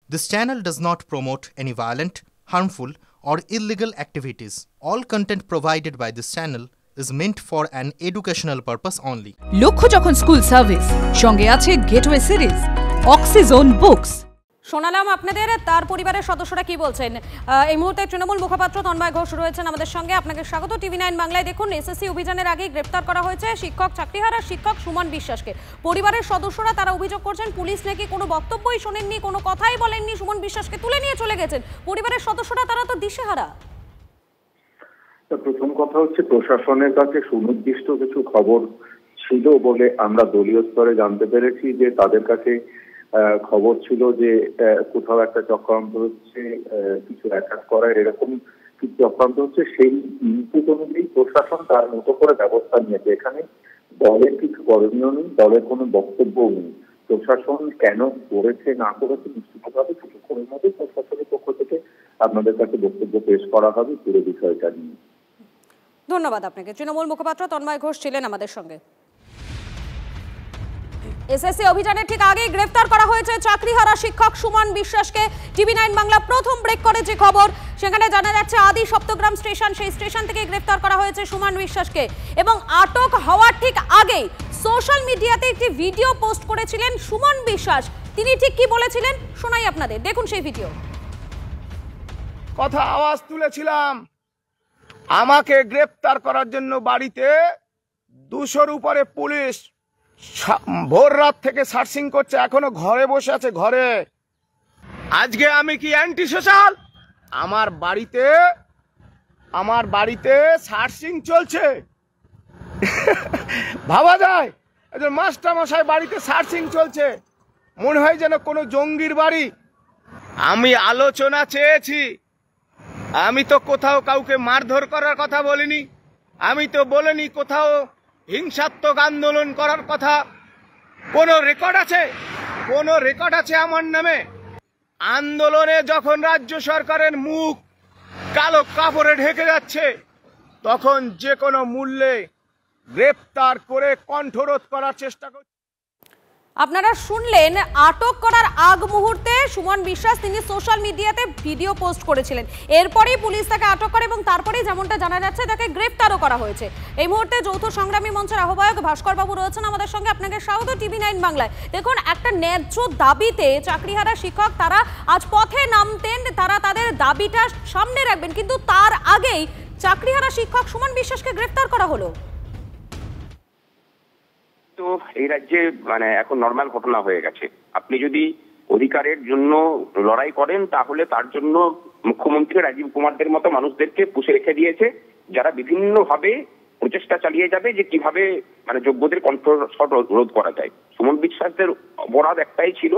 This channel does not promote any violent, harmful, or illegal activities. All content provided by this channel is meant for an educational purpose only. লক্ষ্য যখন school service সঙ্গে আছে gateway series অক্সিজোন books. শোনালাম আপনাদের তার পরিবারের সদস্যরা কি বলছেন। এই মুহূর্তে তৃণমূল মুখপাত্র তন্ময় ঘোষ রয়েছেন আমাদের সঙ্গে। আপনাকে স্বাগত টিভি9 বাংলায়। দেখুন, এসএসসি অভিযানের আগে গ্রেফতার করা হয়েছে শিক্ষক চাকরিহারা শিক্ষক সুমন বিশ্বাসকে। পরিবারের সদস্যরা তারা অভিযোগ করছেন পুলিশ নাকি কোনো বক্তব্যই শোনেননি, কোনো কথাই বলেননি, সুমন বিশ্বাসকে তুলে নিয়ে চলে গেছেন। পরিবারের সদস্যরা তারা তো দিশেহারা। প্রথম কথা হচ্ছে, প্রশাসনের কাছে সুনির্দিষ্ট কিছু খবর ছিল বলে আমরা দলীয় স্তরে জানতে পেরেছি যে তাদের কাছে খবর ছিল যে কোথাও একটা চক্রান্ত হচ্ছে, কিছু অ্যাটাক করার এরকম কিছু চক্রান্ত হচ্ছে। সেই ইনপুট অনুযায়ী প্রশাসন তার মতো করে ব্যবস্থা নিয়েছে। এখানে দলের কিছু করণীয় নেই, দলের কোনো বক্তব্যও নেই। প্রশাসন কেন করেছে না করেছে নিশ্চিতভাবে কিছুক্ষণের মধ্যে প্রশাসনের পক্ষ থেকে আপনাদের কাছে বক্তব্য পেশ করা হবে পুরো বিষয়টা নিয়ে। ধন্যবাদ আপনাকে। তৃণমূল মুখপাত্র তন্ময় ঘোষ ছিলেন আমাদের সঙ্গে। এসএসসি অভিযানের ঠিক আগেই গ্রেফতার করা হয়েছে চাকরিহারা শিক্ষক সুমন বিশ্বাসকে। টিভি9 বাংলা প্রথম ব্রেক করে যে খবর, সেখানে জানা যাচ্ছে আদি সপ্তগ্রাম স্টেশন, সেই স্টেশন থেকে গ্রেফতার করা হয়েছে সুমন বিশ্বাসকে। এবং আটক হওয়ার ঠিক আগেই সোশ্যাল মিডিয়াতে একটি ভিডিও পোস্ট করেছিলেন সুমন বিশ্বাস। তিনি ঠিক কি বলেছিলেন শোনাই আপনাদের, দেখুন সেই ভিডিও। কথা আওয়াজ তুলেছিলাম, আমাকে গ্রেফতার করার জন্য বাড়িতে 200-র উপরে পুলিশ ভোর রাত থেকে সার্চিং করছে, এখনো ঘরে বসে আছে ঘরে। আজকে আমি কি অ্যান্টি সোশ্যাল? আমার বাড়িতে সার্চিং চলছে। ভাবা যায় একজন মাস্টারমশাই বাড়িতে সার্চিং চলছে, মনে হয় যেন কোনো জঙ্গির বাড়ি। আমি আলোচনা চেয়েছি, আমি তো কোথাও কাউকে মারধর করার কথা বলিনি, আমি তো বলিনি কোথাও হিংসাত্মক আন্দোলন করার কথা। কোন রেকর্ড আছে? কোন রেকর্ড আছে আমার নামে? আন্দোলনে যখন রাজ্য সরকারের মুখ কালো কাপড়ে ঢেকে যাচ্ছে, তখন যে কোনো মূল্যে গ্রেফতার করে কণ্ঠরোধ করার চেষ্টা করছে। আপনারা শুনলেন, আটক করার আগ মুহূর্তে সুমন বিশ্বাস তিনি সোশ্যাল মিডিয়াতে ভিডিও পোস্ট করেছিলেন। এরপরেই পুলিশ তাকে আটক করে এবং তারপরেই যেমনটা জানা যাচ্ছে তাকে গ্রেফতারও করা হয়েছে। এই মুহূর্তে যৌথ সংগ্রামী মঞ্চের আহ্বায়ক ভাস্কর বাবু রয়েছেন আমাদের সঙ্গে। আপনাকে স্বাগত টিভি9 বাংলায়। দেখুন, একটা ন্যায্য দাবিতে চাকরিহারা শিক্ষক তারা আজ পথে নামতেন, তারা তাদের দাবিটা সামনে রাখবেন, কিন্তু তার আগেই চাকরিহারা শিক্ষক সুমন বিশ্বাসকে গ্রেফতার করা হলো। তো এই রাজ্যে এখন নর্মাল ঘটনা হয়ে গেছে। আপনি যদি অধিকারের জন্য লড়াই করেন তাহলে তার জন্য মুখ্যমন্ত্রী রাজীব কুমারদের মতো মানুষদেরকে পুষে রেখে দিয়েছে, যারা বিভিন্ন ভাবে প্রচেষ্টা চালিয়ে যাবে যে কিভাবে যোগ্যদের কণ্ঠস্বর রোধ করা যায়। সুমন বিশ্বাসদের অপরাধ একটাই ছিল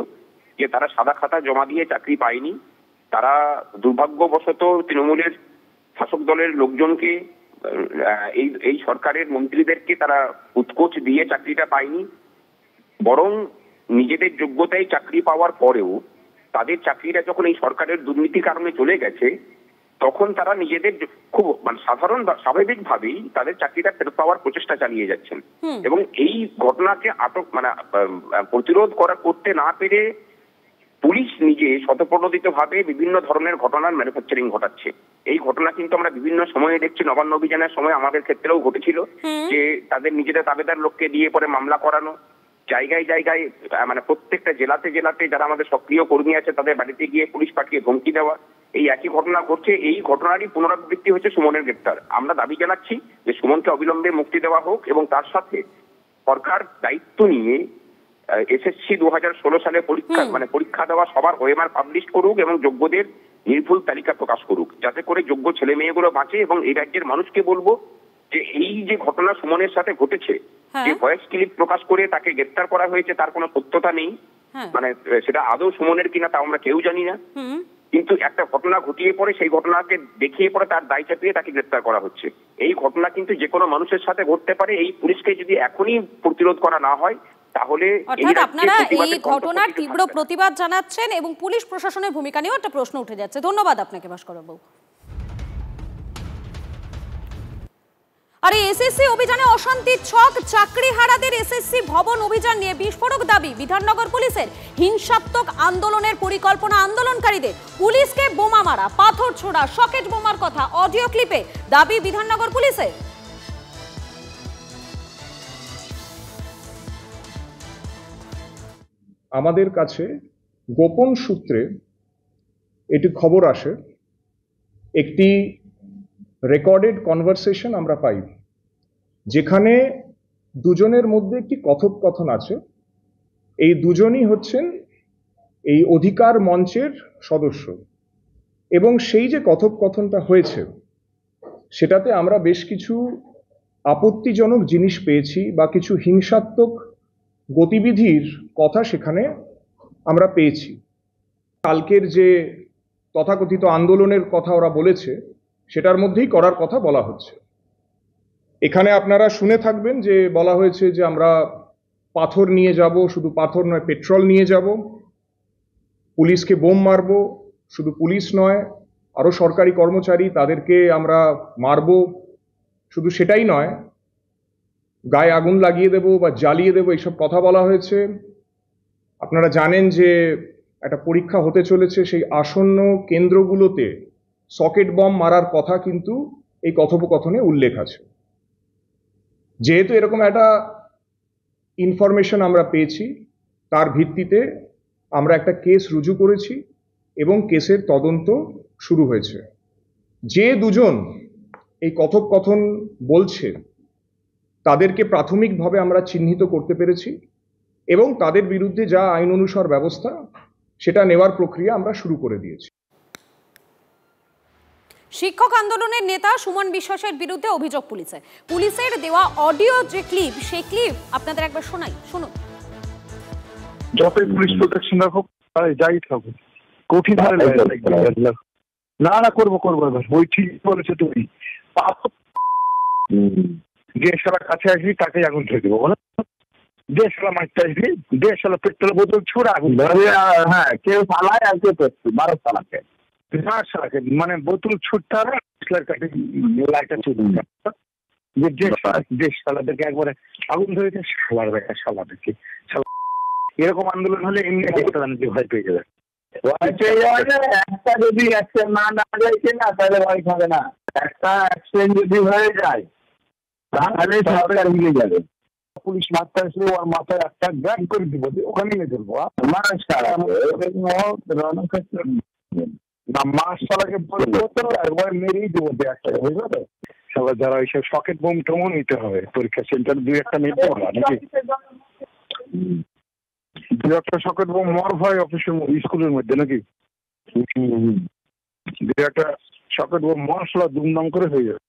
যে তারা সাদা খাতা জমা দিয়ে চাকরি পায়নি। তারা দুর্ভাগ্যবশত তৃণমূলের শাসক দলের লোকজনকে, এই সরকারের মন্ত্রীদেরকে তারা উৎকোচ দিয়ে চাকরিটা পায়নি, বরং নিজেদের যোগ্যতায় চাকরি পাওয়ার পরেও তাদের চাকরিটা যখন এই সরকারের দুর্নীতির কারণে চলে গেছে, তখন তারা নিজেদের খুব সাধারণ স্বাভাবিকভাবেই তাদের চাকরিটা ফেরত পাওয়ার প্রচেষ্টা চালিয়ে যাচ্ছেন। এবং এই ঘটনাকে প্রতিরোধ করতে না পেরে পুলিশ নিজে স্বতঃপ্রণোদিত ভাবে বিভিন্ন ধরনের ঘটনার ম্যানুফ্যাকচারিং ঘটাচ্ছে। এই ঘটনা কিন্তু আমরা বিভিন্ন সময়ে দেখছি। নবান্ন অভিযানের সময় আমাদের ক্ষেত্রেও ঘটেছিল যে তাদের নিজেদের দাবেদার লোককে দিয়ে পরে মামলা করানো, জায়গায় জায়গায় প্রত্যেকটা জেলাতে যারা আমাদের সক্রিয় কর্মী আছে তাদের বাড়িতে গিয়ে পুলিশ পাঠিয়ে ধমকি দেওয়া। এই একই ঘটনা ঘটছে। এই ঘটনারই পুনরাবৃত্তি হচ্ছে সুমনের গ্রেফতার। আমরা দাবি জানাচ্ছি যে সুমনকে অবিলম্বে মুক্তি দেওয়া হোক এবং তার সাথে সরকার দায়িত্ব নিয়ে এসএসসি 2016 সালে পরীক্ষা দেওয়া সবার ওএমআর পাবলিশ করুক এবং যোগ্যদের নির্ভুল তালিকা প্রকাশ করুক, যাতে করে যোগ্য ছেলে মেয়েগুলো বাঁচে। এবং এই রাজ্যের মানুষকে বলবো যে এই যে ঘটনা সুমনের সাথে ঘটেছে, যে ভয়েস ক্লিপ প্রকাশ করে তাকে গ্রেফতার করা হয়েছে, তার কোনো সত্যতা নেই। সেটা আদৌ সুমনের কিনা তা আমরা কেউ জানি না, কিন্তু একটা ঘটনা ঘটিয়ে পরে সেই ঘটনাকে দেখিয়ে পরে তার দায় চাপিয়ে তাকে গ্রেফতার করা হচ্ছে। এই ঘটনা কিন্তু যে কোনো মানুষের সাথে ঘটতে পারে। এই পুলিশকে যদি এখনই প্রতিরোধ করা না হয় তাহলে আপনারা এই ঘটনার তীব্র প্রতিবাদ জানাচ্ছেন এবং পুলিশ প্রশাসনের ভূমিকা নিয়েও একটা প্রশ্ন উঠে যাচ্ছে। ধন্যবাদ আপনাকে ভাস্কর বাবু। আর এসএসসি অভিযানে অশান্তির ছক, চাকরিহারাদের এসএসসি ভবন অভিযান নিয়ে বিস্ফোরক দাবি বিধাননগর পুলিশের। হিংসাত্মক আন্দোলনের পরিকল্পনা আন্দোলনকারীদের, পুলিশকে বোমা মারা, পাথর ছোড়া, সকেট বোমার কথা অডিও ক্লিপে দাবি বিধাননগর পুলিশের। আমাদের কাছে গোপন সূত্রে এটি খবর আসে, একটি রেকর্ডেড কনভারসেশন আমরা পাই, যেখানে দুজনের মধ্যে একটি কথোপকথন আছে। এই দুজনই হচ্ছেন এই অধিকার মঞ্চের সদস্য, এবং সেই যে কথোপকথনটা হয়েছে সেটাতে আমরা বেশ কিছু আপত্তিজনক জিনিস পেয়েছি, বা কিছু হিংসাত্মক গতিবিধির কথা সেখানে আমরা পেয়েছি। কালকের যে তথাকথিত আন্দোলনের কথা ওরা বলেছে সেটার মধ্যেই করার কথা বলা হচ্ছে। এখানে আপনারা শুনে থাকবেন যে বলা হয়েছে যে আমরা পাথর নিয়ে যাব, শুধু পাথর নয় পেট্রোল নিয়ে যাব, পুলিশকে বোম মারব, শুধু পুলিশ নয় আরও সরকারি কর্মচারী তাদেরকে আমরা মারব, শুধু সেটাই নয় গায়ে আগুন লাগিয়ে দেব বা জ্বালিয়ে দেব, এইসব কথা বলা হয়েছে। আপনারা জানেন যে একটা পরীক্ষা হতে চলেছে, সেই আসন্ন কেন্দ্রগুলোতে সকেট বম মারার কথা কিন্তু এই কথোপকথনে উল্লেখ আছে। যেহেতু এরকম একটা ইনফরমেশন আমরা পেয়েছি, তার ভিত্তিতে আমরা একটা কেস রুজু করেছি এবং কেসের তদন্ত শুরু হয়েছে। যে দুজন এই কথোপকথন বলছে তাদেরকে প্রাথমিকভাবে আমরা চিহ্নিত করতে পেরেছি, এবং তাদের বিরুদ্ধে যা আইন অনুসার ব্যবস্থা সেটা নেওয়ার প্রক্রিয়া আমরা শুরু করে দিয়েছি। শিক্ষক আন্দোলনের নেতা সুমন বিশ্বাসের বিরুদ্ধে অভিযোগ পুলিশের দেওয়া অডিও যে ক্লিপ, সেই ক্লিপ আপনাদের একবার শোনাই, শুনুন। যতই পুলিশ প্রোটেকশন রাখো, যাই থাকুক, কঠিন না করবো এবার। ওই ঠিক বলেছে তুমি, যে সালা কাছে আসবি তাকে আগুন ছেড়ে দেবো, বলো। যে সালা মারতে আসবি, যে সালা পেট্রোল বোতল ছুড়ে আগুন, হ্যাঁ কেউ সালায় আর কেউ পেট্রোল 12 সালাকে, 4 সালাকে, মানে বোতল ছুটতে হবে, লাইটটা ছুটতে, যে সালাদেরকে একবারে আগুন ধরেছে, সালাদেরকে এরকম আন্দোলন হলে এমনি ভয় পেয়ে যাবে। একটা যদি অ্যাক্সিডেন্ট না যাইছে না, তাহলে ভয় খাবে না। একটা অ্যাক্সিডেন্ট যদি হয়ে যায় তাহলে সরকার মিলে যাবে। পুলিশ মারতে আসলে ওর মাথায় একটা ব্যাগ করে দিব, ওখানে নিয়ে ধরবো। মাস সালাকে একবার মেরেই দেবো একটা, বুঝলো তো? সবাই যারা ওইসব সকেট বোম টোমও নিতে হবে, পরীক্ষা সেন্টার 2-1টা নিতে হবে নাকি? 2-1টা সকেট বোম মর হয় অফিসের স্কুলের মধ্যে নাকি? 2-1টা সকেট বোম মশলা দুমদাম করে হয়ে যাবে।